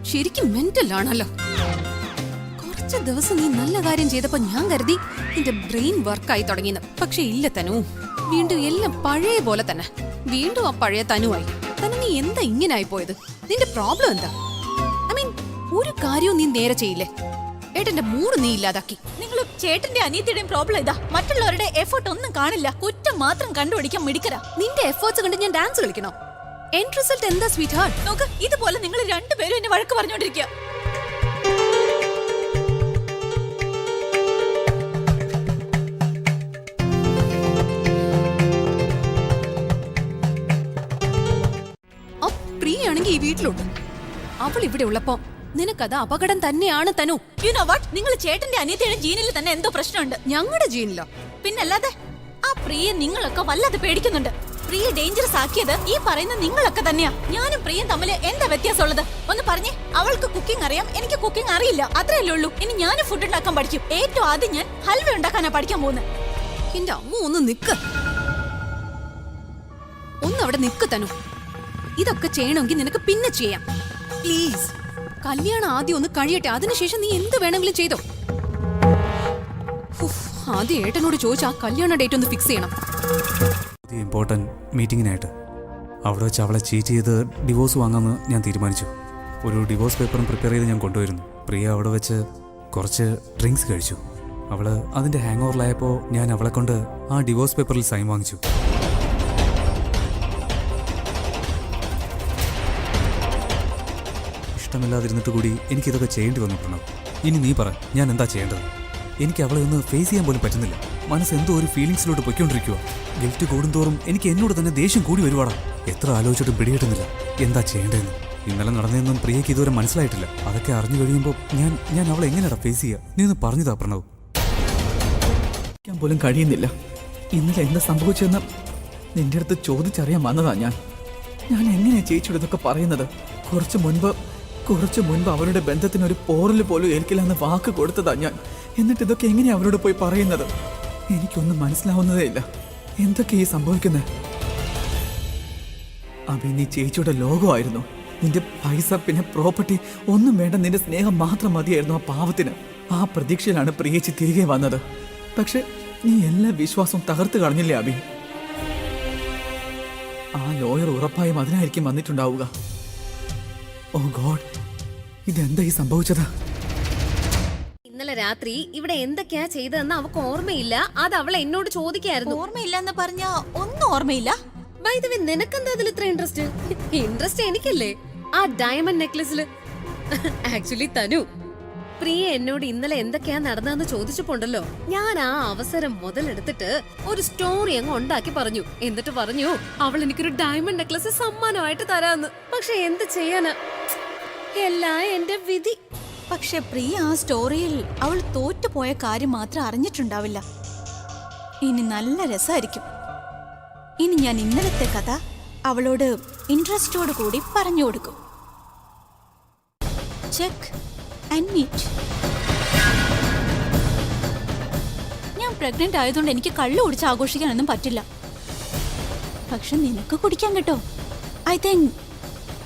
ശരിക്കും മെന്റൽ ആണല്ലോ. കുറച്ച് ദിവസം നീ നല്ല കാര്യം ചെയ്തപ്പോ ഞാൻ കരുതി നിന്റെ ബ്രെയിൻ വർക്കായി തുടങ്ങിയെന്ന്. പക്ഷെ ഇല്ല തനു, വീണ്ടും എല്ലാം പഴയ പോലെ തന്നെ. വീണ്ടും ആ പഴയ തനുവായി. തന്നെ നീ എന്താ ഇങ്ങനായി പോയത്? നിന്റെ പ്രോബ്ലം എന്താ? ഐ മീൻ, ഒരു കാര്യവും നീ നേരെ ചെയ്യില്ലേ? ഏട്ടന്റെ മൂഡ് നീ ഇല്ലാതാക്കി. നിങ്ങൾ ചേട്ടന്റെ അനിയത്തിയുടെയും പ്രോബ്ലം ഇതാ. മറ്റുള്ളവരുടെ എഫേർട്ട് ഒന്നും കാണില്ല, കുറ്റം മാത്രം കണ്ടുപിടിക്കാൻ മിടിക്കരാ. നിന്റെ എഫേർട്സ് കണ്ട് ഞാൻ ഡാൻസ് കളിക്കണോ? എൻഡ് റിസൾട്ട് എന്താ സ്വീറ്റ് ഹാർട്ട്? നോക്ക്, ഇതുപോലെ നിങ്ങൾ രണ്ടുപേരും എന്നെ വഴക്ക് പറഞ്ഞോണ്ടിരിക്കുക. പ്രിയാണെങ്കിൽ ഈ വീട്ടിലുണ്ട്. അവൾ ഇവിടെ ഉള്ളപ്പോ നിനക്കത് അപകടം തന്നെയാണ് തനു. യു നോ വാട്ട്, നിങ്ങൾ ചേട്ടന്റെ അനിയത്തിയുടെ ജീനിൽ തന്നെ എന്തോ പ്രശ്നമുണ്ട്. ഞങ്ങളുടെ ജീനിലോ? പിന്നല്ലാതെ. ആ പ്രിയെ നിങ്ങളൊക്കെ വല്ലാതെ പേടിക്കുന്നുണ്ട്. പ്രിയ ഡേഞ്ചറസ് ആക്കിയത് ഈ പറയുന്ന നിങ്ങളൊക്കെ തന്നെയാ. ഞാനും പ്രിയും തമ്മിൽ എന്താ വ്യത്യാസമുള്ളത്? ഒന്ന് പറഞ്ഞേ. അവൾക്ക് കുക്കിംഗ് അറിയാം, എനിക്ക് കുക്കിംഗ് അറിയില്ല, അത്രയല്ലേ ഉള്ളൂ. ഇനി ഞാനും ഫുഡ് ഉണ്ടാക്കാൻ പഠിക്കും. ഏറ്റവും ആദ്യം ഞാൻ ഹൽവ ഉണ്ടാക്കാനാ പഠിക്കാൻ പോകുന്നത്. എന്റെ അമ്മ ഒന്ന് നിക്ക്, അവിടെ നിക്ക് തനു. ഇതൊക്കെ ചെയ്യണമെങ്കിൽ നിനക്ക് പിന്നെ ചെയ്യാം. പ്ലീസ്, കല്യാണം ആദ്യം ഒന്ന് കഴിയട്ടെ, അതിനുശേഷം നീ എന്ത് വേണമെങ്കിലും ചെയ്തോ. ആദ്യം ഏട്ടനോട് ചോദിച്ചാ കല്യാണ ഡേറ്റ് ഒന്ന് ഫിക്സ് ചെയ്യണം. ഇമ്പോർട്ടൻറ്റ് മീറ്റിങ്ങിനായിട്ട് അവിടെ വെച്ച് അവളെ ചീറ്റ് ചെയ്ത് ഡിവോഴ്സ് വാങ്ങാമെന്ന് ഞാൻ തീരുമാനിച്ചു. ഒരു ഡിവോഴ്സ് പേപ്പറും പ്രിപ്പയർ ചെയ്ത് ഞാൻ കൊണ്ടുവരുന്നു. പ്രിയ അവിടെ വെച്ച് കുറച്ച് ഡ്രിങ്ക്സ് കഴിച്ചു. അവൾ അതിൻ്റെ ഹാങ് ഓവറിലായപ്പോൾ ഞാൻ അവളെ കൊണ്ട് ആ ഡിവോഴ്സ് പേപ്പറിൽ സൈൻ വാങ്ങിച്ചു. ഇഷ്ടമില്ലാതിരുന്നിട്ട് കൂടി എനിക്കിതൊക്കെ ചെയ്യേണ്ടി വന്നു പ്രണവ്. ഇനി നീ പറ, ഞാൻ എന്താ ചെയ്യേണ്ടത്? എനിക്ക് അവളെ ഒന്ന് ഫേസ് ചെയ്യാൻ പോലും പറ്റുന്നില്ല. മനസ്സ് എന്തോ ഒരു ഫീലിങ്സിലോട്ട് പൊയ്ക്കൊണ്ടിരിക്കുക. ഗിൽറ്റ് കൂടുന്തോറും എനിക്ക് എന്നോട് തന്നെ ദേഷ്യം കൂടി വരുവാടാ. എത്ര ആലോചിച്ചിട്ടും പിടികിട്ടുന്നില്ല എന്താ ചെയ്യേണ്ടതെന്ന്. ഇന്നലെ നടന്നതെന്നും പ്രിയയ്ക്ക് ഇതുവരെ മനസ്സിലായിട്ടില്ല. അതൊക്കെ അറിഞ്ഞു കഴിയുമ്പോൾ ഞാൻ അവളെ എങ്ങനെയാടാ ഫേസ് ചെയ്യുക? നീ ഒന്ന് പറഞ്ഞതാ പ്രണവ്. പോലും കഴിയുന്നില്ല. ഇന്നലെ എന്താ സംഭവിച്ചെന്ന് നിന്റെ അടുത്ത് ചോദിച്ചറിയാൻ വന്നതാ ഞാൻ എങ്ങനെയാ ചേച്ചിയോട് ഇതൊക്കെ പറയുന്നത്? കുറച്ചു മുൻപ് അവരുടെ ബന്ധത്തിനൊരു പോറൽ പോലും ഏൽക്കില്ല എന്ന് വാക്ക് കൊടുത്തതാ ഞാൻ. എന്നിട്ട് ഇതൊക്കെ എങ്ങനെയാ അവരോട് പോയി പറയുന്നത്? എനിക്കൊന്നും മനസ്സിലാവുന്നതേ ഇല്ല. എന്തൊക്കെ ഈ സംഭവിക്കുന്നത്? അഭി, നീ ചേച്ചിയുടെ ലോകമായിരുന്നു. നിന്റെ പൈസ പിന്നെ പ്രോപ്പർട്ടി ഒന്നും വേണ്ട, നിന്റെ സ്നേഹം മാത്രം മതിയായിരുന്നു ആ പാവത്തിന്. ആ പ്രതീക്ഷയിലാണ് പ്രിയേച്ചി തിരികെ വന്നത്. പക്ഷെ നീ എല്ലാ വിശ്വാസവും തകർത്ത് കളഞ്ഞില്ലേ അഭി? ആ ലോയർ ഉറപ്പായും അതിനായിരിക്കും വന്നിട്ടുണ്ടാവുക. ഓ ഗോഡ്, ഇതെന്താ ഈ സംഭവിച്ചത്? ഇന്നലെ രാത്രി ഇവിടെ എന്തൊക്കെയാ ചെയ്തതെന്ന് അവൾക്ക് ഓർമ്മയില്ല. അത് അവൾ എന്നോട് ചോദിക്കായിരുന്നു. ഓർമ്മയില്ലെന്ന് പറഞ്ഞാ ഒന്നും ഓർമ്മയില്ല. ബൈ ദ വേ, നിനക്കെന്താ അതിൽ ഇത്ര ഇൻട്രസ്റ്റ് എനിക്കല്ലേ ആ ഡയമണ്ട് നെക്ലസില്. ആക്ച്വലി തനു, പ്രിയ എന്നോട് ഇന്നലെ എന്തൊക്കെയാ നടന്നതെന്ന് ചോദിച്ചപ്പോണ്ടല്ലോ, ഞാൻ ആ അവസരം മുതലെടുത്തിട്ട് ഒരു സ്റ്റോറി അങ്ങ് ഉണ്ടാക്കി പറഞ്ഞു. എന്നിട്ട് പറഞ്ഞു അവൾ എനിക്കൊരു ഡയമണ്ട് നെക്ലസ് സമ്മാനമായിട്ട് തരാന്ന്. പക്ഷെ എന്ത് ചെയ്യാനാ, എല്ലാം എന്റെ വിധി. പക്ഷെ പ്രിയ ആ സ്റ്റോറിയിൽ അവൾ തോറ്റുപോയ കാര്യം മാത്രം അറിഞ്ഞിട്ടുണ്ടാവില്ല. ഇനി നല്ല രസമായിരിക്കും. ഇനി ഞാൻ ഇന്നലത്തെ കഥ അവളോട് ഇൻട്രസ്റ്റോട് കൂടി പറഞ്ഞു കൊടുക്കും. Check and meet. ഞാൻ പ്രഗ്നന്റ് ആയതുകൊണ്ട് എനിക്ക് കള്ളു കുടിച്ച് ആഘോഷിക്കാനൊന്നും പറ്റില്ല. പക്ഷെ നിനക്ക് കുടിക്കാൻ കേട്ടോ. I think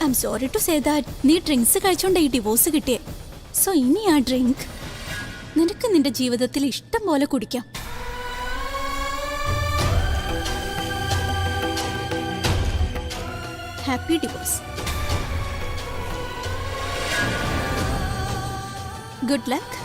I M sorry to say that നീ ഡ്രിങ്ക്സ് കഴിച്ചോണ്ട് ഈ ഡിവോഴ്സ് കിട്ടിയേ. സോ ഇനി ആ ഡ്രിങ്ക് നിനക്ക് നിന്റെ ജീവിതത്തിൽ ഇഷ്ടം പോലെ കുടിക്കാം. Happy divorce. Good luck.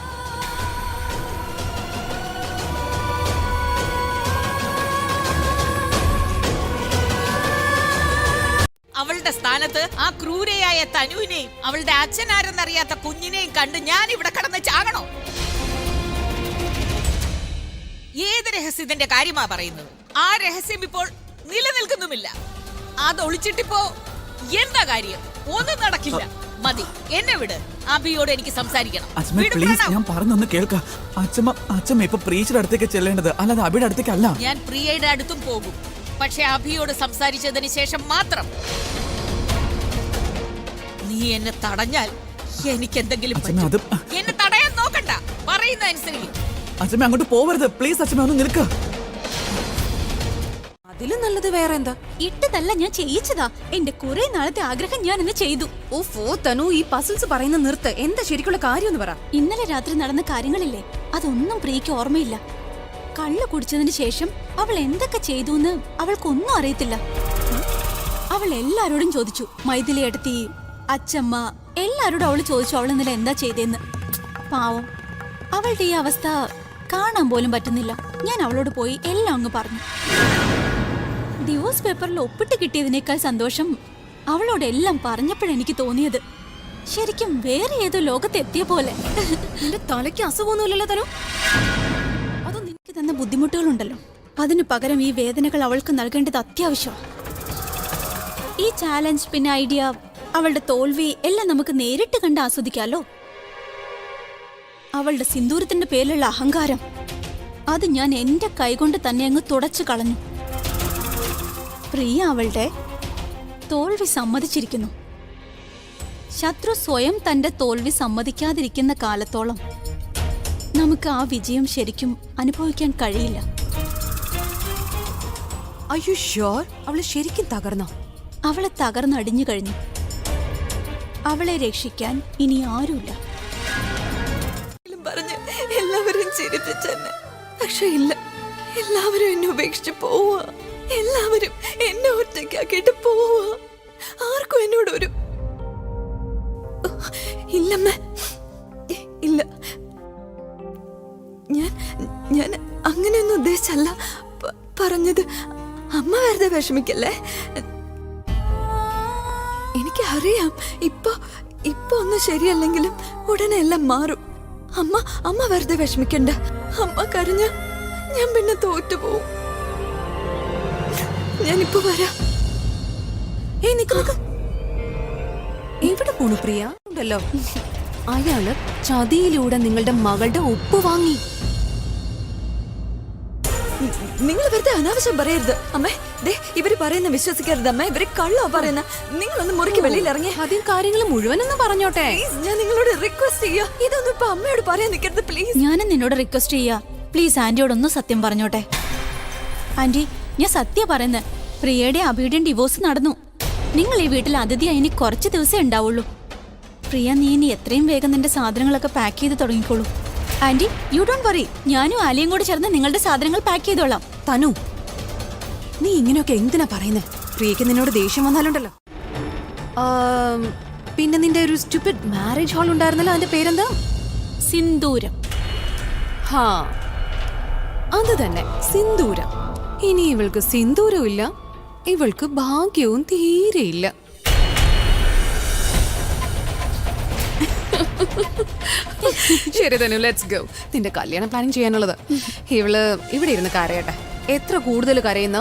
അവളുടെ സ്ഥാനത്ത് ആ ക്രൂരയായ തനുവിനെയും അവളുടെ അച്ഛനാരെന്നറിയാത്ത കുഞ്ഞിനെയും കണ്ട് ഞാൻ ഇവിടെ കടന്ന് ചാകണോ? ഏത് രഹസ്യത്തിന്റെ കാര്യമാ പറയുന്നത്? ആ രഹസ്യം ഇപ്പോൾ നിലനിൽക്കുന്നുമില്ല. അത് ഒളിച്ചിട്ടിപ്പോ എന്താ കാര്യം? ഒന്നും നടക്കില്ല. മതി, എന്നെ വിട്. അഭിയോട് എനിക്ക് സംസാരിക്കണം. പ്ലീസ്, ഞാൻ പറഞ്ഞൊന്ന് കേൾക്ക. അച്ഛമ്മ ഇപ്പൊ പ്രിയയുടെ അടുത്തേക്ക് ചെല്ലേണ്ടത്, അല്ലാതെ അഭിയുടെ അടുത്തേക്കല്ല. ഞാൻ പ്രിയയുടെ അടുത്തും പോകും, പക്ഷെ അഭിയോട് സംസാരിച്ചതിന് ശേഷം മാത്രം. നീ എന്നെ തടഞ്ഞാൽ എനിക്ക് എന്തെങ്കിലും എന്നെ തടയാൻ നോക്കണ്ട. പറയുന്ന അനുസരിക്കും. അച്ഛമ്മ അങ്ങോട്ട് പോവരുത് പ്ലീസ്. അച്ഛമ്മ ഒന്ന് നിൽക്ക. അതിലും നല്ലത് വേറെ എന്താ? ഇട്ടതല്ല, ഞാൻ ചെയ്യിച്ചതാ. എന്റെ കുറെ നാളത്തെ ആഗ്രഹം ഞാൻ ഇന്ന് ചെയ്തു. ഓ തനു, ഈ പസിൽസ് പറയുന്ന നിർത്ത്. എന്താ ശരിക്കുള്ള കാര്യം എന്ന് പറ. ഇന്നലെ രാത്രി നടന്ന കാര്യങ്ങളില്ലേ, അതൊന്നും പ്രിയക്ക് ഓർമ്മയില്ല. കള്ളു കുടിച്ചതിന് ശേഷം അവൾ എന്തൊക്കെ ചെയ്തു എന്ന് അവൾക്കൊന്നും അറിയത്തില്ല. അവൾ എല്ലാരോടും ചോദിച്ചു. മൈഥിലി എടുത്തി, അച്ഛമ്മ, എല്ലാരോടും അവള് ചോദിച്ചു അവൾ ഇന്നലെ എന്താ ചെയ്തേന്ന്. പാവം, അവളുടെ ഈ അവസ്ഥ കാണാൻ പോലും പറ്റുന്നില്ല. ഞാൻ അവളോട് പോയി എല്ലാം അങ്ങ് പറഞ്ഞു. ഡിവോഴ്സ് പേപ്പറിൽ ഒപ്പിട്ട് കിട്ടിയതിനേക്കാൾ സന്തോഷം അവളോട് എല്ലാം പറഞ്ഞപ്പോഴെനിക്ക് തോന്നിയത് ശരിക്കും വേറെ ഏതോ ലോകത്തെത്തിയ പോലെ. നിന്റെ തലയ്ക്ക് അസുഖമൊന്നുമില്ലല്ലോ തനു. അത് നിനക്ക് തന്ന ബുദ്ധിമുട്ടുകളുണ്ടല്ലോ, അതിനു പകരം ഈ വേദനകൾ അവൾക്ക് നൽകേണ്ടത് അത്യാവശ്യമാണ്. ഈ ചാലഞ്ച്, പിന്നെ ഐഡിയ, അവളുടെ തോൽവി എല്ലാം നമുക്ക് നേരിട്ട് കണ്ട് ആസ്വദിക്കാലോ. അവളുടെ സിന്ദൂരത്തിന്റെ പേരിലുള്ള അഹങ്കാരം, അത് ഞാൻ എന്റെ കൈകൊണ്ട് തന്നെ അങ്ങ് തുടച്ചു കളഞ്ഞു. പ്രിയ അവളുടെ തോൽവി സമ്മതിച്ചിരിക്കുന്നു. ശത്രു സ്വയം തന്റെ തോൽവി സമ്മതിക്കാതിരിക്കുന്ന കാലത്തോളം നമുക്ക് ആ വിജയം ശരിക്കും അനുഭവിക്കാൻ കഴിയില്ല. അയ്യോ ഷ്യോർ? അവള് ശരിക്കും തകർന്നോ? അവളെ തകർന്നടിഞ്ഞു കഴിഞ്ഞു. അവളെ രക്ഷിക്കാൻ ഇനി ആരുമില്ല. പറഞ്ഞ് എല്ലാവരും ചിരിപ്പിച്ചെന്നെ. പക്ഷെ ഇല്ല, എല്ലാവരും എന്നെ ഉപേക്ഷിച്ച് പോവാ. എല്ലാവരും എന്നെ ഒറ്റയ്ക്കാക്കിയിട്ട് പോവാ. ആർക്കും എന്നോടൊരു ഇല്ലമ്മ, ഇല്ല. ഞാൻ അങ്ങനെയൊന്നും ഉദ്ദേശിച്ചല്ല പറഞ്ഞത്. അമ്മ വെറുതെ വിഷമിക്കല്ലേ. എനിക്കറിയാം ഇപ്പൊ ഒന്നും ശരിയല്ലെങ്കിലും ഉടനെ എല്ലാം മാറും. അമ്മ വെറുതെ വിഷമിക്കണ്ട. അമ്മ കരഞ്ഞ ഞാൻ പിന്നെ തോറ്റുപോകും. ഞാനിപ്പോ വരാം. നിക്ക്. എവിടെ പോണു പ്രിയ? ഉണ്ടല്ലോ, അയാള് ചതിയിലൂടെ നിങ്ങളുടെ മകളുടെ ഒപ്പ് വാങ്ങി. നിങ്ങൾ വെറുതെ അനാവശ്യം പറയരുത് അമ്മേ. ദേ, ഇവര് പറയുന്ന വിശ്വസിക്കരുത് അമ്മ. ഇവര് കള്ളോ പറയുന്ന. നിങ്ങളൊന്ന് മുറിക്ക് വെളിയിൽ ഇറങ്ങി ആദ്യം കാര്യങ്ങൾ മുഴുവനൊന്ന് പറഞ്ഞോട്ടെ. ഞാൻ നിങ്ങളോട് റിക്വസ്റ്റ് ചെയ്യാ, ഇതൊന്നും ഇപ്പൊ അമ്മയോട് പറയാൻ നിൽക്കരുത് പ്ലീസ്. ഞാനും നിന്നോട് റിക്വസ്റ്റ് ചെയ്യാ, പ്ലീസ് ആന്റിയോടൊന്ന് സത്യം പറഞ്ഞോട്ടെ. ആന്റി, ഞാൻ സത്യം പറയുന്നത്. പ്രിയയുടെ അഭിയുടെയും ഡിവോഴ്സ് നടന്നു. നിങ്ങൾ ഈ വീട്ടിൽ അതിഥിയായി ഇനി കുറച്ച് ദിവസമേ ഉണ്ടാവുള്ളൂ. പ്രിയ, നീ ഇനി എത്രയും വേഗം നിന്റെ സാധനങ്ങളൊക്കെ പാക്ക് ചെയ്ത് തുടങ്ങിക്കോളൂ. Aunty, you don't worry. ഞാനും ആലിയും കൂടി ചേർന്ന് നിങ്ങളുടെ സാധനങ്ങൾ പാക്ക് ചെയ്തോളാം. തനു, നീ ഇങ്ങനെയൊക്കെ എന്തിനാ പറയുന്നത്? പ്രിയക്ക് നിന്നോട് ദേഷ്യം വന്നാലുണ്ടല്ലോ. പിന്നെ നിന്റെ ഒരു സ്റ്റുപ്പിഡ് മാരേജ് ഹാൾ ഉണ്ടായിരുന്നല്ലോ, അതിന്റെ പേരെന്താ? സിന്ദൂരം. ഹാ, അത് തന്നെ, സിന്ദൂരം. ഇനി ഇവൾക്ക് സിന്ദൂരവും ഇല്ല, ഇവൾക്ക് ഭാഗ്യവും തീരെയില്ല. ശരി തനു, ലെറ്റ്സ് ഗോ. നിന്റെ കല്യാണം പ്ലാനിങ് ചെയ്യാനുള്ളത്. ഇവള് ഇവിടെ ഇരുന്ന് കരയട്ടെ. എത്ര കൂടുതൽ കരയുന്ന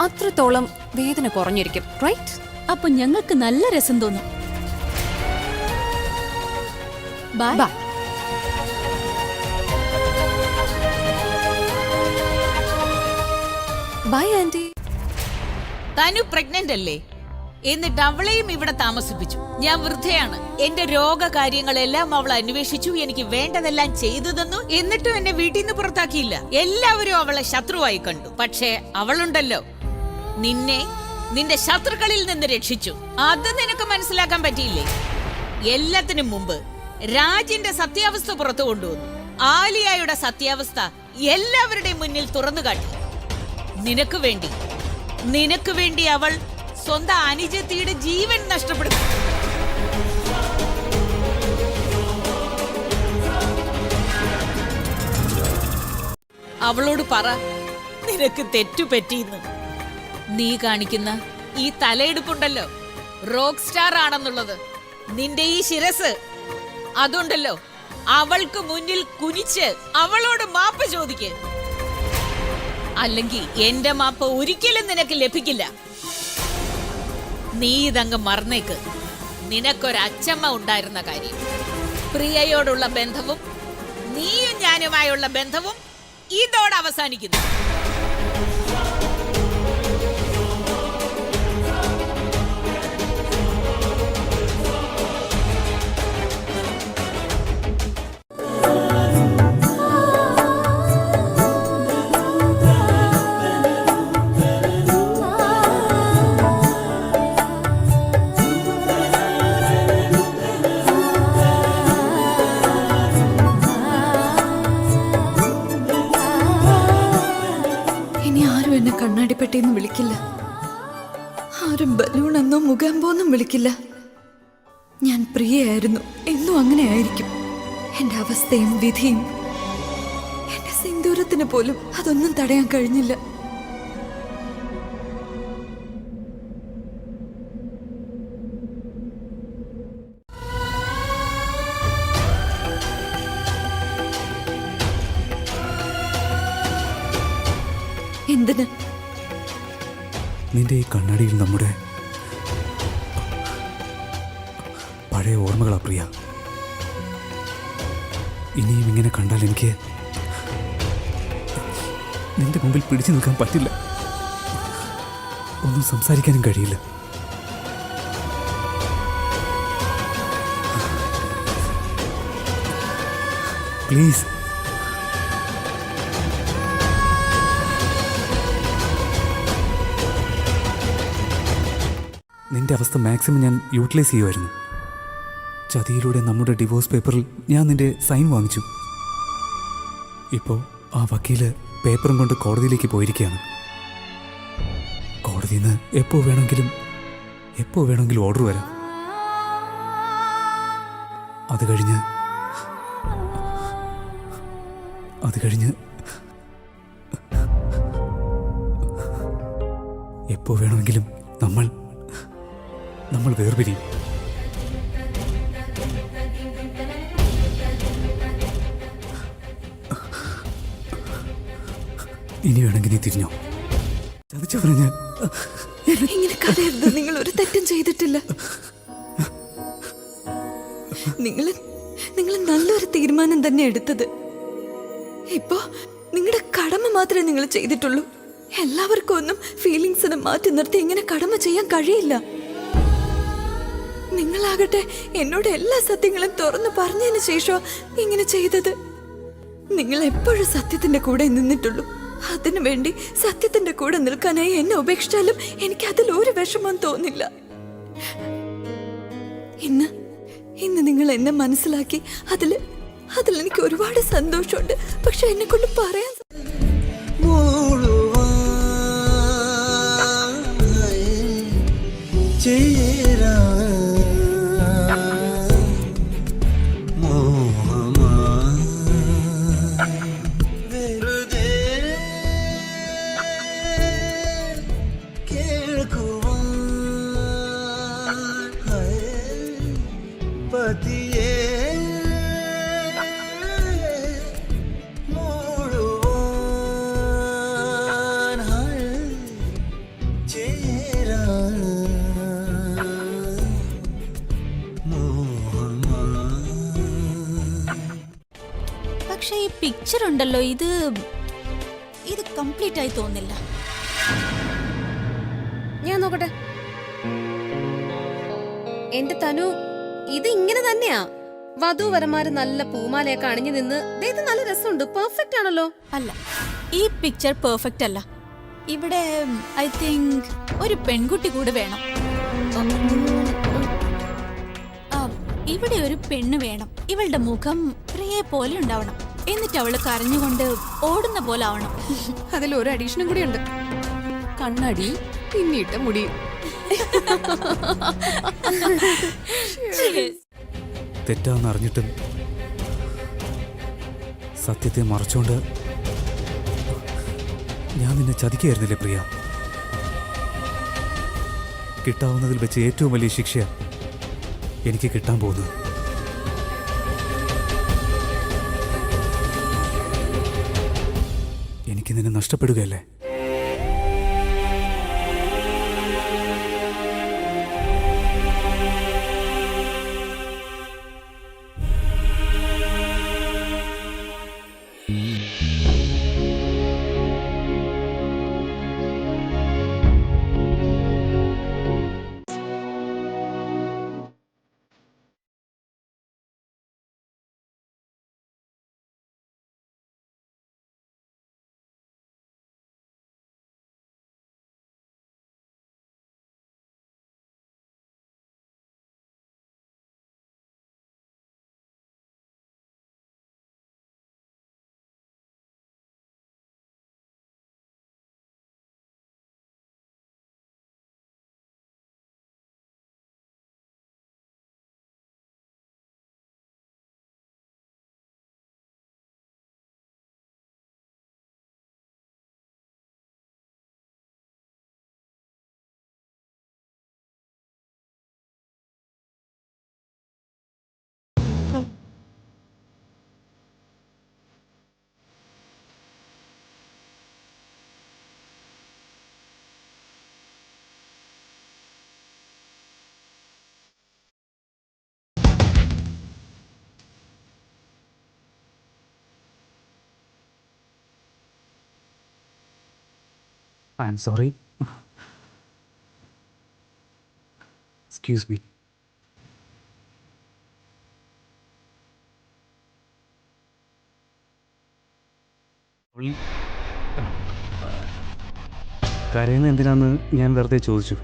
അത്രത്തോളം വേദന കുറഞ്ഞിരിക്കും, റൈറ്റ്? അപ്പൊ ഞങ്ങൾക്ക് നല്ല രസം തോന്നും. Bye. Bye. Bye aunty. Tanu pregnant അല്ലേ? എന്നിട്ട് അവളെയും ഇവിടെ താമസിപ്പിച്ചു. ഞാൻ വൃദ്ധയാണ്. എന്റെ രോഗകാര്യങ്ങളെല്ലാം അവൾ അന്വേഷിച്ചു, എനിക്ക് വേണ്ടതെല്ലാം ചെയ്തു തന്നു. എന്നിട്ടും എന്നെ വീട്ടിൽ നിന്ന് പുറത്താക്കിയില്ല. എല്ലാവരും അവളെ ശത്രുവായി കണ്ടു. പക്ഷേ അവളുണ്ടല്ലോ, നിന്റെ ശത്രുക്കളിൽ നിന്ന് രക്ഷിച്ചു. അത് നിനക്ക് മനസ്സിലാക്കാൻ പറ്റിയില്ലേ? എല്ലാത്തിനും മുമ്പ് രാജിന്റെ സത്യാവസ്ഥ പുറത്തു കൊണ്ടുവന്നു. ആലിയയുടെ സത്യാവസ്ഥ എല്ലാവരുടെയും മുന്നിൽ തുറന്നു കാട്ടി. നിനക്ക് വേണ്ടി അവൾ സ്വന്തം അനുജത്തിയുടെ ജീവൻ നഷ്ടപ്പെടുത്തി. അവളോട് പറ, നിനക്ക് തെറ്റുപറ്റിയെന്ന്. നീ കാണിക്കുന്ന ഈ തലയെടുപ്പുണ്ടല്ലോ, റോക്ക് സ്റ്റാർ ആണെന്നുള്ളത്. നിന്റെ ഈ ശിരസ്, അതുണ്ടല്ലോ, അവൾക്ക് മുന്നിൽ കുനിച്ച് അവളോട് മാപ്പ് ചോദിക്ക്. അല്ലെങ്കിൽ എന്റെ മാപ്പ് ഒരിക്കലും നിനക്ക് ലഭിക്കില്ല. നീ ഇതങ്ങ് മറന്നേക്ക്. നിനക്കൊരച്ഛമ്മ ഉണ്ടായിരുന്ന കാര്യം, പ്രിയയോടുള്ള ബന്ധവും നീയും ഞാനുമായുള്ള ബന്ധവും ഇതോടെ അവസാനിക്കുന്നു. ആരും ബലൂണെന്നോ മുഖാമ്പോന്നും വിളിക്കില്ല. ഞാൻ പ്രിയയായിരുന്നു, എന്നും അങ്ങനെ ആയിരിക്കും. എന്റെ അവസ്ഥയും വിധിയും എന്റെ സിന്ദൂരത്തിന് പോലും അതൊന്നും തടയാൻ കഴിഞ്ഞില്ല. എന്തിന്? നിന്റെ ഈ കണ്ണാടിയിൽ നമ്മുടെ പഴയ ഓർമ്മകളാ പ്രിയ. ഇനിയും ഇങ്ങനെ കണ്ടാൽ എനിക്ക് നിന്റെ മുമ്പിൽ പിടിച്ചു നിൽക്കാൻ പറ്റില്ല. ഒന്നും സംസാരിക്കാനും കഴിയില്ല. പ്ലീസ്. നിന്റെ അവസ്ഥ മാക്സിമം ഞാൻ യൂട്ടിലൈസ് ചെയ്യുമായിരുന്നു. ചതിയിലൂടെ നമ്മുടെ ഡിവോഴ്സ് പേപ്പറിൽ ഞാൻ നിന്റെ സൈൻ വാങ്ങിച്ചു. ഇപ്പോൾ ആ വക്കീല് പേപ്പറും കൊണ്ട് കോടതിയിലേക്ക് പോയിരിക്കുകയാണ്. കോടതിയിൽ നിന്ന് എപ്പോൾ വേണമെങ്കിലും ഓർഡർ വരാം. അത് കഴിഞ്ഞ് എപ്പോൾ വേണമെങ്കിലും നമ്മൾ വേർപിരിയും. ഇനി വേണമെങ്കിൽ നീ തിരിഞ്ഞോ. ചതിച്ചവനെ ഞാൻ. ഇങ്ങനെ കരയരുത്. നിങ്ങൾ ഒരു തെറ്റും ചെയ്തിട്ടില്ല. നിങ്ങൾ നല്ലൊരു തീരുമാനം തന്നെ എടുത്തത്. ഇപ്പോ നിങ്ങളുടെ കടമ മാത്രമേ നിങ്ങൾ ചെയ്തിട്ടുള്ളൂ. എല്ലാവർക്കും ഒന്നും ഫീലിങ്സിനെ മാറ്റി നിർത്തി ഇങ്ങനെ കടമ ചെയ്യാൻ കഴിയില്ല. നിങ്ങളാകട്ടെ എന്നോട് എല്ലാ സത്യങ്ങളും തുറന്നു പറഞ്ഞതിന് ശേഷം ഇങ്ങനെ ചെയ്തത്. നിങ്ങൾ എപ്പോഴും സത്യത്തിന്റെ കൂടെ നിന്നിട്ടുള്ളൂ. അതിനുവേണ്ടി സത്യത്തിന്റെ കൂടെ നിൽക്കാനായി എന്നെ ഉപേക്ഷിച്ചാലും എനിക്ക് അതിൽ ഒരു വിഷമം തോന്നില്ല. ഇന്ന് നിങ്ങൾ എന്നെ മനസ്സിലാക്കി. അതിൽ എനിക്ക് ഒരുപാട് സന്തോഷമുണ്ട്. പക്ഷെ എന്നെ കൊണ്ട് പറയാൻ പക്ഷെ ഈ പിക്ചർ ഉണ്ടല്ലോ, ഇത് കംപ്ലീറ്റ് ആയി തോന്നില്ല. ഞാൻ നോക്കട്ടെ. എന്റെ തനു, ഇത് ഇങ്ങനെ തന്നെയാ. വധൂവരന്മാര് നല്ല പൂമാലയൊക്കെ അണിഞ്ഞു നിന്ന് ഇത് നല്ല രസമുണ്ട്. പെർഫെക്റ്റ് ആണല്ലോ. അല്ല, ഈ പിക്ചർ പെർഫെക്റ്റ് അല്ല. ഇവിടെ ഐ തിങ്ക് ഒരു പെൺകുട്ടി കൂടെ വേണം. ഇവിടെ ഒരു പെണ്ണ് വേണം. ഇവളുടെ മുഖം പ്രിയെ പോലെ ഉണ്ടാവണം. എന്നിട്ട് അവള് കരഞ്ഞുകൊണ്ട് ഓടുന്ന പോലെ ആവണം. അതിൽ ഒരു അഡീഷനും കൂടി ഉണ്ട്. കണ്ണടി പിന്നിട്ട മുടി. തെറ്റാന്ന് അറിഞ്ഞിട്ടും സത്യത്തെ മറച്ചുകൊണ്ട് ഞാൻ നിന്നെ ചതിക്കായിരുന്നില്ലേ പ്രിയ? കിട്ടാവുന്നതിൽ വെച്ച് ഏറ്റവും വലിയ ശിക്ഷയാണ് എനിക്ക് കിട്ടാൻ പോകുന്നത്. എനിക്ക് നിന്നെ നഷ്ടപ്പെടുകയല്ലേ? I M sorry. Excuse me. കരയുന്ന എന്തിനാന്ന് ഞാൻ വെറുതെ ചോദിച്ചു.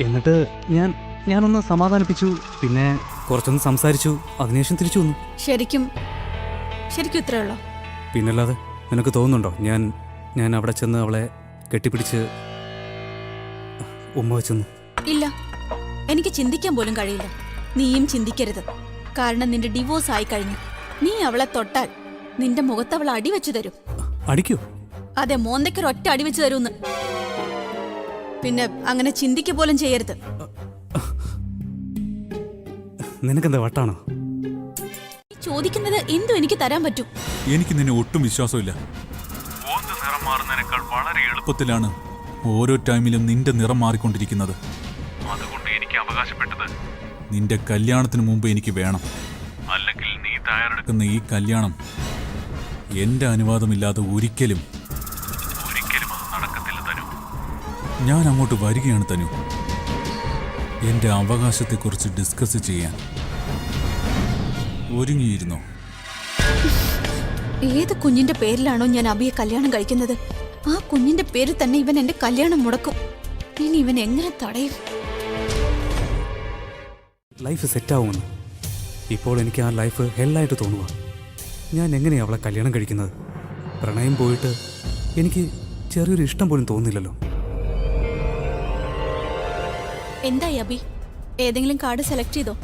എന്നിട്ട് ഞാനൊന്ന് സമാധാനിപ്പിച്ചു. പിന്നെ കുറച്ചൊന്ന് സംസാരിച്ചു. അതിനുശേഷം തിരിച്ചു വന്നു. ശരിക്കും ഇത്രേ ഉള്ളോ? പിന്നല്ലാതെ നിനക്ക് തോന്നുന്നുണ്ടോ ഞാൻ അവിടെ ചെന്ന് അവളെ കെട്ടിപ്പിടിച്ച് ഉമ്മ വെച്ചെന്ന്? ഇല്ല, എനിക്ക് ചിന്തിക്കാൻ പോലും കഴിയില്ല. നീയും ചിന്തിക്കരുത്. കാരണം നിന്റെ ഡിവോഴ്സ് ആയി കഴിഞ്ഞു. നീ അവളെ തൊട്ടാൽ നിന്റെ മുഖത്ത് അവൾ അടിവെച്ചു തരും. അടിക്കോ? അതെ, മോന്തയ്ക്കൊരൊറ്റ അടിവെച്ചു തരൂന്ന്. പിന്നെ അങ്ങനെ ചിന്തിക്ക പോലും ചെയ്യരുത്. നിനക്കെന്താ വട്ടാണോ? നീ ചോദിക്കുന്നത് എന്തും എനിക്ക് തരാൻ പറ്റും. എനിക്ക് നിന്നെ ഒട്ടും വിശ്വാസമില്ല. നിറം മാറുന്നതിനേക്കാൾ വളരെ എളുപ്പത്തിലാണ് ഓരോ ടൈമിലും നിന്റെ നിറം മാറിക്കൊണ്ടിരിക്കുന്നത്. അതുകൊണ്ട് എനിക്ക് അവകാശപ്പെട്ടത് നിന്റെ കല്യാണത്തിന് മുമ്പ് എനിക്ക് വേണം. അല്ലെങ്കിൽ നീ തയ്യാറെടുക്കുന്ന ഈ കല്യാണം എന്റെ അനുവാദമില്ലാതെ ഒരിക്കലും അത് നടക്കത്തില്ല തനു. ഞാൻ അങ്ങോട്ട് വരികയാണ് തനു, എന്റെ അവകാശത്തെക്കുറിച്ച് ഡിസ്കസ് ചെയ്യാൻ. ഒരുങ്ങിയിരുന്നോ? ഏത് കുഞ്ഞിന്റെ പേരിലാണോ ഞാൻ അബിയെ കല്യാണം കഴിക്കുന്നത്, ആ കുഞ്ഞിന്റെ പേരിൽ തന്നെ ഇവൻ എന്റെ കല്യാണം മുടക്കും. ഇനി ഇവൻ എങ്ങനെ തടയും? ലൈഫ് സെറ്റാവുമെന്ന് ഇപ്പോൾ എനിക്ക് ആ ലൈഫ് ഹെല്ലായിട്ട് തോന്നുക. ഞാൻ എങ്ങനെയാണ് അവളെ കല്യാണം കഴിക്കുന്നത്? പ്രണയം പോയിട്ട് എനിക്ക് ചെറിയൊരു ഇഷ്ടം പോലും തോന്നുന്നില്ലല്ലോ. എന്തായി അബി? ഏതെങ്കിലും കാർഡ് സെലക്ട് ചെയ്തോ?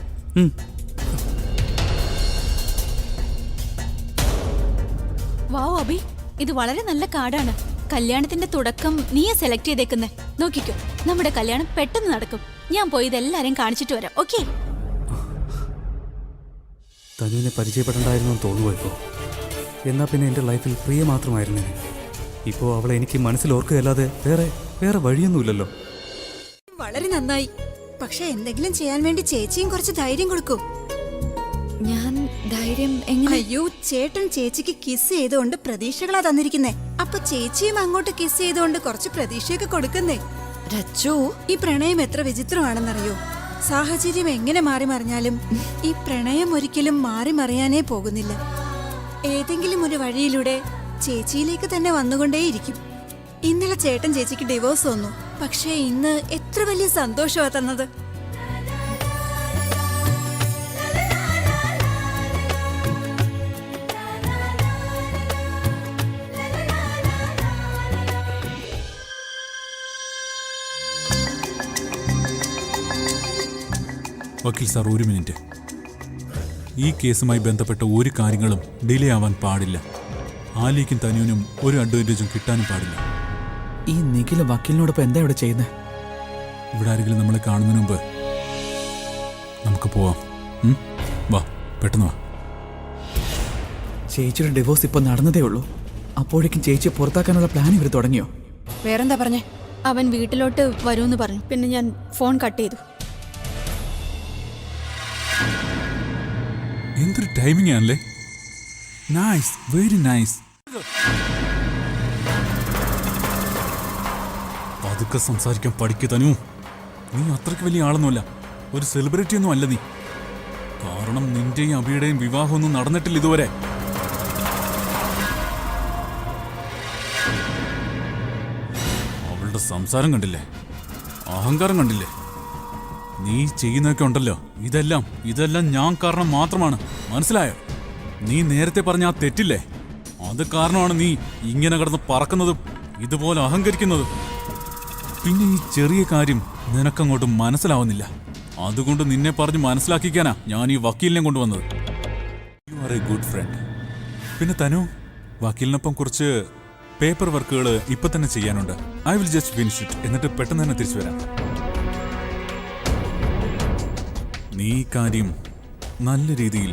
വാവ് അബി, ഇത് വളരെ നല്ല കാർഡാണ്. കല്യാണത്തിന്റെ തുടക്കം നീയെ സെലക്ട് ചെയ്തേക്കുന്നേ. നോക്കിക്കോ, നമ്മുടെ കല്യാണം പെട്ടെന്ന് നടക്കും. ഞാൻ പോയി ഇതെല്ലാരെയും കാണിച്ചിട്ട് വരാം. ഓക്കെ? തനുവിനെ പരിചയപ്പെടണ്ടായിരുന്നു തോന്നുമോ ഇപ്പോൾ? എന്നാൽ പിന്നെ എൻ്റെ ലൈഫിൽ പ്രിയ മാത്രമായിരുന്നേ. ഇപ്പോൾ അവളെ എനിക്ക് മനസ്സിൽ ഓർക്കുകയല്ലാതെ വേറെ വഴിയൊന്നുമില്ലല്ലോ. വളരെ നന്നായി. പക്ഷെ എന്തെങ്കിലും ചെയ്യാൻ വേണ്ടി ചേച്ചിയും കുറച്ച് ധൈര്യം കൊടുക്കൂ. ഞാൻ ധൈര്യം എങ്ങനെ? അയ്യോ, ചേട്ടൻ ചേച്ചിക്ക് കിസ് ചെയ്തുകൊണ്ട് പ്രതീക്ഷകളാ തന്നിരിക്കുന്നേ. അപ്പൊ ചേച്ചിയും അങ്ങോട്ട് കിസ് ചെയ്തുകൊണ്ട് കുറച്ച് പ്രതീക്ഷയൊക്കെ കൊടുക്കുന്നേ. രച്ചു, ഈ പ്രണയം എത്ര വിചിത്രമാണെന്നറിയോ? സാഹചര്യം എങ്ങനെ മാറി മറിഞ്ഞാലും ഈ പ്രണയം ഒരിക്കലും മാറി മറിയാനേ പോകുന്നില്ല. ഏതെങ്കിലും ഒരു വഴിയിലൂടെ ചേച്ചിയിലേക്ക് തന്നെ വന്നുകൊണ്ടേയിരിക്കും. ഇന്നലെ ചേട്ടൻ ചേച്ചിക്ക് ഡിവോഴ്സ് വന്നു. പക്ഷേ ഇന്ന് എത്ര വലിയ സന്തോഷമാ തന്നത്. വക്കീൽ സാർ, ഒരു മിനിറ്റ്. ഈ കേസുമായി ബന്ധപ്പെട്ട ഒരു കാര്യങ്ങളും ഡിലേ ആവാൻ പാടില്ല. ആലിക്കും തനുവിനും ഒരു അഡ്വാൻറ്റേജും കിട്ടാനും പാടില്ല. ഈ നിഖില് വക്കീലിനോടൊപ്പം എന്താ ഇവിടെ ചെയ്യുന്നത്? ഇവിടെ ആരെങ്കിലും നമ്മളെ കാണുന്നതിന് മുമ്പ് നമുക്ക് പോവാം. വാ, പെട്ടെന്ന് വാ. ചേച്ചിയുടെ ഡിവോഴ്സ് ഇപ്പൊ നടന്നതേ ഉള്ളൂ. അപ്പോഴേക്കും ചേച്ചിയെ പുറത്താക്കാനുള്ള പ്ലാൻ ഇവർ തുടങ്ങിയോ? വേറെന്താ പറഞ്ഞേ? അവൻ വീട്ടിലോട്ട് വരുമെന്ന് പറഞ്ഞു. പിന്നെ ഞാൻ ഫോൺ കട്ട് ചെയ്തു. എന്തൊരു ടൈമിംഗ് ആണല്ലേ. Nice, very nice. പതുക്കെ സംസാരിക്കാൻ പഠിക്കു തനു. നീ അത്രയ്ക്ക് വലിയ ആളൊന്നുമല്ല, ഒരു സെലിബ്രിറ്റി ഒന്നും അല്ല നീ. കാരണം നിന്റെയും അബിയുടെയും വിവാഹമൊന്നും നടന്നിട്ടില്ല ഇതുവരെ. അവളുടെ സംസാരം കണ്ടില്ലേ? അഹങ്കാരം കണ്ടില്ലേ? നീ ചെയ്യുന്നതൊക്കെ ഉണ്ടല്ലോ, ഇതെല്ലാം ഞാൻ കാരണം മാത്രമാണ്. മനസ്സിലായോ? നീ നേരത്തെ പറഞ്ഞ ആ തെറ്റില്ലേ, അത് കാരണമാണ് നീ ഇങ്ങനെ കിടന്ന് പറക്കുന്നതും ഇതുപോലെ അഹങ്കരിക്കുന്നതും. പിന്നെ ഈ ചെറിയ കാര്യം നിനക്കങ്ങോട്ട് മനസ്സിലാവുന്നില്ല. അതുകൊണ്ട് നിന്നെ പറഞ്ഞ് മനസ്സിലാക്കിക്കാനാ ഞാൻ ഈ വക്കീലിനെ കൊണ്ടുവന്നത്. You are A good friend. പിന്നെ തനു, വക്കീലിനൊപ്പം കുറച്ച് പേപ്പർ വർക്കുകൾ ഇപ്പൊ തന്നെ ചെയ്യാനുണ്ട്. I will just finish it. എന്നിട്ട് പെട്ടെന്ന് തന്നെ തിരിച്ചു വരാം. നീ ഈ കാര്യം നല്ല രീതിയിൽ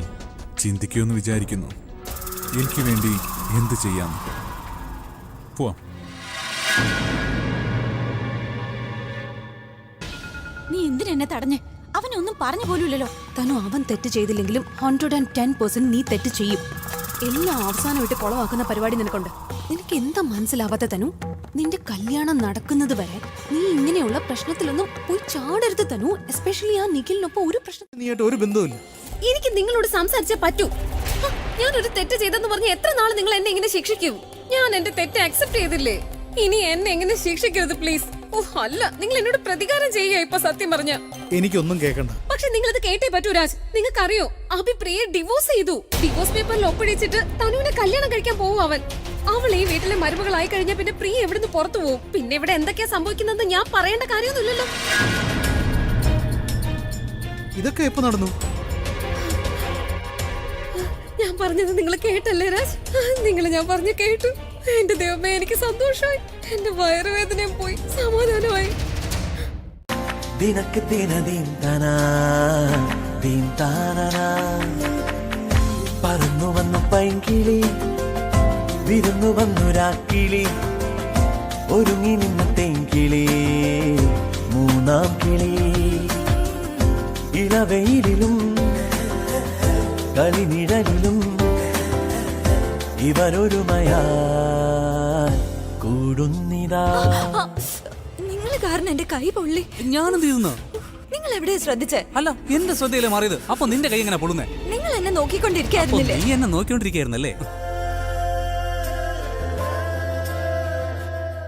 ചിന്തിക്കുമെന്ന് വിചാരിക്കുന്നു. എനിക്ക് വേണ്ടി എന്ത് ചെയ്യാം? പോവാം. നീ എന്തിനെന്നെ തടഞ്ഞേ? അവനൊന്നും പറഞ്ഞു പോലുമില്ലല്ലോ. തനു, അവൻ തെറ്റ് ചെയ്തില്ലെങ്കിലും 110% നീ തെറ്റ് ചെയ്യും. എല്ലാം അവസാനമായിട്ട് കുളവാക്കുന്ന പരിപാടി നിനക്കുണ്ട്. നിനക്ക് എന്താ മനസ്സിലാവാത്ത തനു? നിന്റെ കല്യാണം നടക്കുന്നത് വരെ നീ ഇങ്ങനെയുള്ള പ്രശ്നത്തിലൊന്നും പോയി ചാടരുത് തനു. എസ്പെഷ്യലി ആ നിഖിലിനൊപ്പം ഒരു പ്രശ്നം. നീയായിട്ട് ഒരു ബന്ധവുമില്ല. എനിക്ക് നിങ്ങളോട് സംസാരിച്ചേ പറ്റൂ. ഞാനൊരു തെറ്റ് ചെയ്തെന്ന് പറഞ്ഞ് എത്ര നാൾ നിങ്ങൾ എന്നെ ഇങ്ങനെ ശിക്ഷിക്കും? ഞാൻ എന്റെ തെറ്റ് അക്സെപ്റ്റ് ചെയ്തില്ലേ? ഇനി എന്നെ എങ്ങനെ ശിക്ഷിക്കരുത് പ്ലീസ്. ഓഹ് അല്ല, നിങ്ങൾ എന്നോട് പ്രതികാരം ചെയ്യുക ഇപ്പൊ സത്യം പറഞ്ഞ. എനിക്കൊന്നും കേൾക്കണ്ട. പക്ഷെ നിങ്ങൾ ഇത് കേട്ടേ പറ്റൂ രാജ്. നിങ്ങൾക്കറിയോ അഭി പ്രിയെ ഡിവോഴ്സ് ചെയ്തു. ഡിവോഴ്സ് പേപ്പറിൽ ഒപ്പിടിച്ചിട്ട് തനുവിനെ കല്യാണം കഴിക്കാൻ പോവും അവൻ. അവൾ ഈ വീട്ടിലെ മരുമകളായി കഴിഞ്ഞാൽ പിന്നെ പ്രിയ എവിടുന്ന് പുറത്തു പോവും? പിന്നെ ഇവിടെ എന്തൊക്കെയാ സംഭവിക്കുന്നത് ഞാൻ പറയേണ്ട കാര്യമൊന്നുമില്ലല്ലോ. ഇതൊക്കെ എപ്പോ നടന്നു? ഞാൻ പറഞ്ഞത് നിങ്ങൾ കേട്ടല്ലേ രാജ്? നിങ്ങൾ ഞാൻ പറഞ്ഞു കേട്ടു. എന്റെ ദൈവമേ, എനിക്ക് സന്തോഷമായി. എന്റെ വയറുവേദനയും പോയി, സമാധാനമായി. ദിനക്ക് ദിനദീം തനാ ദീം താനനാ പറന്നു വന്നു പൈങ്കിളി വിരുന്നു വന്നു രാക്കിളി ഒരുങ്ങി നിന്ന തേങ്കിളി മൂന്നാം കിളി ഇളവെയിലും കളിനിഴലിലും ഇവരൊരുമയാ കൂടുന്നിതാ. നിങ്ങൾ കാരണം എന്റെ കൈ പൊള്ളി. ഞാനെന്ത് ചെയ്യുന്ന? നിങ്ങൾ എവിടെയാ ശ്രദ്ധിച്ചേ? അല്ല, എന്റെ ശ്രദ്ധയിലെ മാറിയത്. അപ്പൊ നിന്റെ കൈ എങ്ങനെ പൊള്ളുന്നേ? നിങ്ങൾ എന്നെ നോക്കിക്കൊണ്ടിരിക്കായിരുന്നില്ലേ? നീ എന്നെ നോക്കിക്കൊണ്ടിരിക്കായിരുന്നല്ലേ?